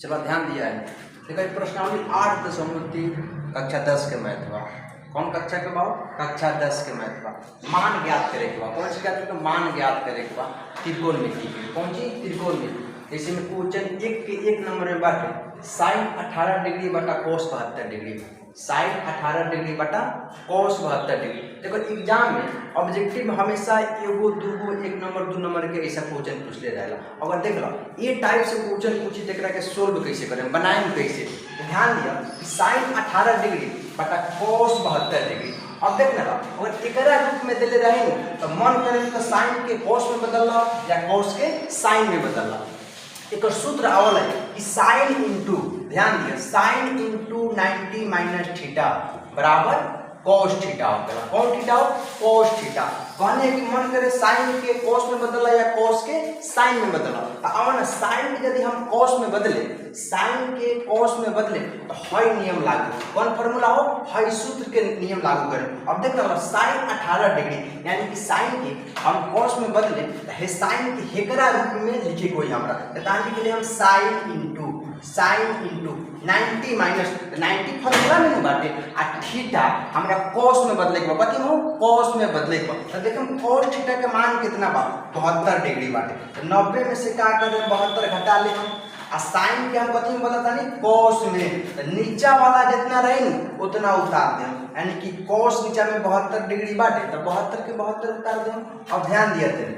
चलो ध्यान दिया है। देखो प्रश्नावली 8.3 कक्षा 10 के मैथ बा। कौन कक्षा के बाबू? कक्षा 10 के मैथ बा। मान ज्ञात करे के बा। कौन सी ज्ञात करे? मान ज्ञात करे के बा त्रिकोणमिति के। कौन सी? त्रिकोणमिति। जैसे में क्वेश्चन एक नंबर में बाटे साइन 18 डिग्री बटा कोस 72 डिग्री। साइन 18 डिग्री बटा कोस 72 डिग्री। देखो एग्जाम में ऑब्जेक्टिव में हमेशा एगो दूगो एक नंबर दो नंबर के ऐसा क्वेश्चन पूछ ले रहेला। अगर देख लो ये टाइप से क्वेश्चन पूछी तो एकरा के सोल्व कैसे करें, बनाएं कैसे, तो ध्यान दिया साइन 18 डिग्री बटा कोस 72 डिग्री। अब देख ना अगर एकरा रूप में दिले रहे तो मन करे तो साइन के कोस में बदल लो या कोस के साइन में बदल लो। एक सूत्र आवल है कि साइन इंटू, ध्यान दिया, साइन इंटू 90 माइनस थीटा बराबर कोस थीटा होगा। कौन थीटा हो? Cos theta. कहने कि मन करे साइन के कोस में बदला या कोस के साइन में बदला, तो अब ना साइन के यदि हम कोस में बदले, साइन के कोस में बदले तो हई नियम लागू। कौन फॉर्मूला हो? हई सूत्र के नियम लागू करें। अब देख लो साइन 18 डिग्री यानी कि साइन के हम कोस में बदले तो साइन के हेकरा रूप में लिखे कोई हमरा, ताकि के लिए हम साइन इंटू 90 माइनस 90 फॉर्मूला में बाटे आ थीटा हमरा कोस में बदले के बा। कथी हो? कोस में बदले के बा। तो देखो कोस थीटा के मान कितना बा? 72 डिग्री बाटे। तो 90 में से का करें 72 घटा ले हम आ साइन के हम कथी में बदलता नहीं? कोस में। तो नीचा वाला जितना रही उतना उतार दें, यानी कि कोस नीचा में 72 डिग्री बाटे तो 72 के 72 उतार दें। अब ध्यान दिया थे,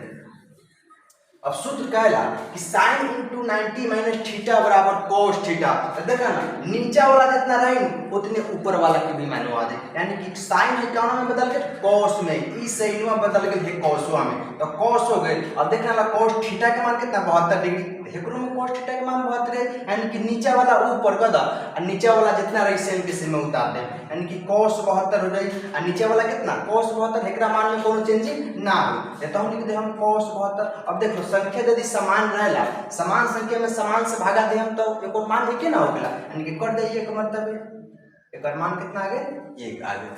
अब सूत्र कहला कि साइन इंटू 90 माइनस थीटा बराबर कोस थीटा। तो देखा ना नीचा वाला जितना रही उतने ऊपर वाला के भी मानवा दे, यानी कि साइन है कौन में बदल के? कोस में। ई साइनवा बदल गए थे कोसवा में, तो कोस हो गए। अब देखना ला कोस थीटा के मान कितना? 72 डिग्री। एकरो में कोस थीटा के मान 72 है, यानी कि नीचा वाला ऊपर कर दा और नीचा वाला जितना रही सेम के सेम में उतार दे, यानी कि कोस 72 हो जाए और नीचे वाला कितना? कोस 72। एकरा मान में कोनो चेंजिंग ना हो, तो हम लिख दे हम कोस 72। अब देखो संख्या यदि समान रहेला, समान संख्या में समान से भागा दे हम तो एको मान एक ना होगला, यानी कि कर दे एक मतलब एक मान कितना आ गया? 1 आ गया।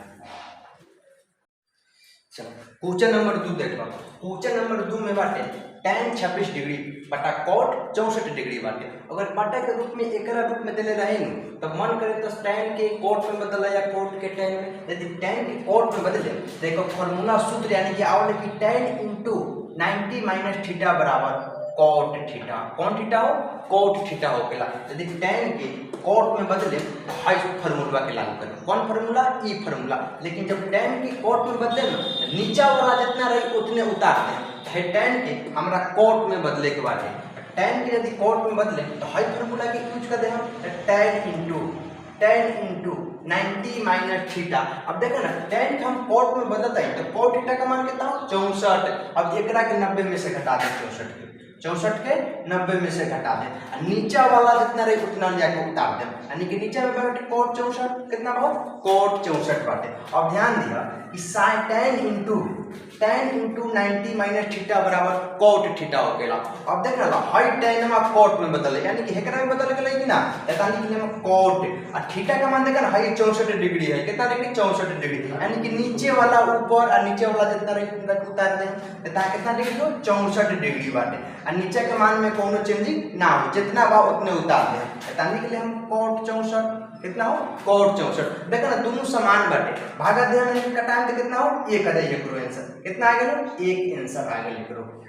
चलो क्वेश्चन नंबर 2 देख लो। क्वेश्चन नंबर 2 में बाटे tan 26 डिग्री बटा cot 64 डिग्री बाटे। अगर बटा के रूप में एकरा रूप में देले रहे तो मन करे तो tan के cot में बदला या cot के tan में। यदि tan के cot में बदले देखो फॉर्मूला सूत्र यानी कि आवले कि tan इंटू 90 माइनस थीटा बराबर cot थीटा। कौन थीटा हो? cot थीटा हो गया। यदि tan के cot में बदले तो हाई फार्मूला के लागू करें। कौन फार्मूला? ई फार्मूला। लेकिन जब tan के cot में बदले ना नीचा वाला जितना रही उतने उतार दें, तो tan के हमरा cot में बदले के बाद tan के यदि cot में बदले तो हाई फार्मूला के यूज कर दे हम tan इंटू 90 माइनस थीटा। अब देखो ना tan के हम cot में बदलते हैं तो cot थीटा का मान कितना हो? 64। अब एकरा के 90 में से घटा दें 64 के 90 में से घटा दें, नीचा वाला जितना रहे उतना जाके उतार दें, यानी कि नीचे में बाटे cot 64 कितना बहुत? cot 64 बाटे। अब ध्यान दिया कि tan इंटू 90 माइनस थीटा बराबर cot थीटा हो गया। अब देख रहा हाई tan में cot में बदले, यानी कि हेकरा में बदल गए कि ना, यानी कि हम cot और थीटा का मान देखा ना हाई 64 डिग्री है। कितना डिग्री? 64 डिग्री, यानी कि नीचे वाला ऊपर और नीचे वाला जितना रहे उतार दें, कितना डिग्री हो? 64 डिग्री बाटे। और नीचे के मान में कोनो चेंजिंग ना हो, जितना बा उतने उतार दें, ताकि के लिए हम cot 64 कितना हो? cot 64। देखो ना दोनों समान बाटे, भागा दे हम कटाएं तो कितना हो? 1 आ जाए। आंसर कितना आ गया? 1 आंसर आ गया।